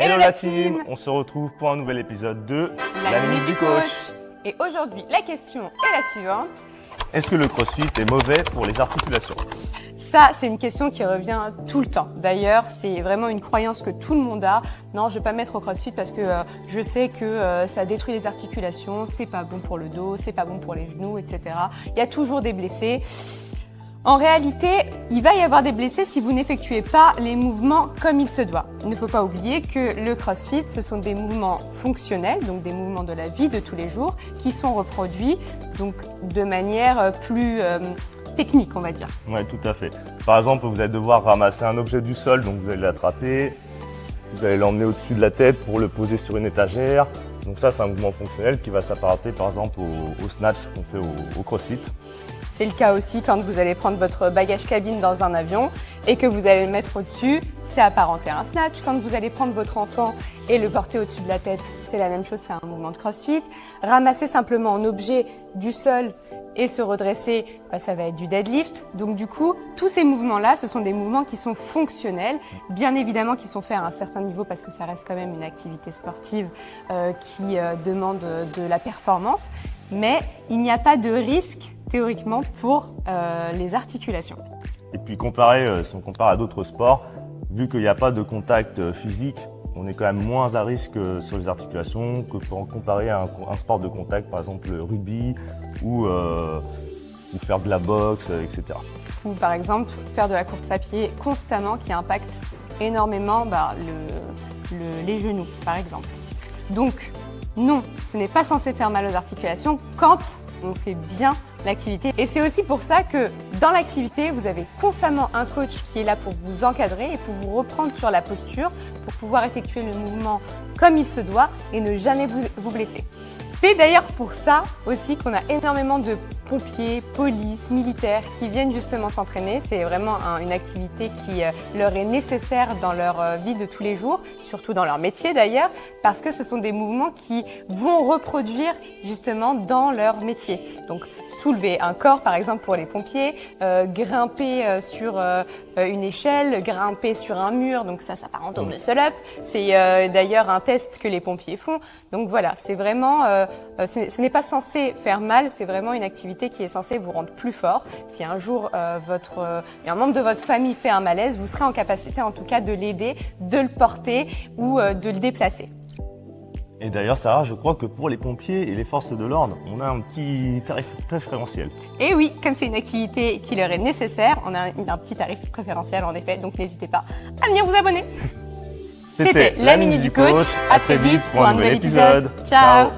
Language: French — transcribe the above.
Hello la team. On se retrouve pour un nouvel épisode de La Minute du Coach. Et aujourd'hui, la question est la suivante. Est-ce que le CrossFit est mauvais pour les articulations? Ça, c'est une question qui revient tout le temps. D'ailleurs, c'est vraiment une croyance que tout le monde a. Non, je vais pas me mettre au CrossFit parce que je sais que ça détruit les articulations, c'est pas bon pour le dos, c'est pas bon pour les genoux, etc. Il y a toujours des blessés. En réalité, il va y avoir des blessés si vous n'effectuez pas les mouvements comme il se doit. Il ne faut pas oublier que le CrossFit, ce sont des mouvements fonctionnels, donc des mouvements de la vie de tous les jours, qui sont reproduits donc de manière plus technique, on va dire. Oui, tout à fait. Par exemple, vous allez devoir ramasser un objet du sol, donc vous allez l'attraper, vous allez l'emmener au-dessus de la tête pour le poser sur une étagère. Donc ça, c'est un mouvement fonctionnel qui va s'apparenter par exemple au snatch qu'on fait au CrossFit. C'est le cas aussi quand vous allez prendre votre bagage cabine dans un avion et que vous allez le mettre au-dessus, c'est apparenté à un snatch. Quand vous allez prendre votre enfant et le porter au-dessus de la tête, c'est la même chose, c'est un mouvement de CrossFit. Ramasser simplement un objet du sol et se redresser, ça va être du deadlift. Donc du coup, tous ces mouvements-là, ce sont des mouvements qui sont fonctionnels, bien évidemment qui sont faits à un certain niveau parce que ça reste quand même une activité sportive qui demande de la performance, mais il n'y a pas de risque théoriquement pour les articulations. Et puis si on compare à d'autres sports, vu qu'il n'y a pas de contact physique, on est quand même moins à risque sur les articulations que pour comparer à un sport de contact, par exemple le rugby ou faire de la boxe, etc. Ou par exemple faire de la course à pied constamment qui impacte énormément les genoux par exemple. Donc non, ce n'est pas censé faire mal aux articulations quand on fait bien l'activité. Et c'est aussi pour ça que dans l'activité, vous avez constamment un coach qui est là pour vous encadrer et pour vous reprendre sur la posture pour pouvoir effectuer le mouvement comme il se doit et ne jamais vous blesser. C'est d'ailleurs pour ça aussi qu'on a énormément de pompiers, polices, militaires qui viennent justement s'entraîner. C'est vraiment une activité qui leur est nécessaire dans leur vie de tous les jours, surtout dans leur métier d'ailleurs, parce que ce sont des mouvements qui vont reproduire justement dans leur métier. Donc soulever un corps par exemple pour les pompiers, grimper sur une échelle, grimper sur un mur, donc ça s'apparente au muscle-up. C'est d'ailleurs un test que les pompiers font. Donc voilà, c'est vraiment, ce n'est pas censé faire mal, c'est vraiment une activité qui est censée vous rendre plus fort. Si un jour un membre de votre famille fait un malaise, vous serez en capacité en tout cas de l'aider, de le porter ou de le déplacer. Et d'ailleurs, Sarah, je crois que pour les pompiers et les forces de l'ordre, on a un petit tarif préférentiel. Et oui, comme c'est une activité qui leur est nécessaire, on a un petit tarif préférentiel en effet, donc n'hésitez pas à venir vous abonner. C'était la Minute du Coach. À très vite pour un nouvel épisode. Ciao.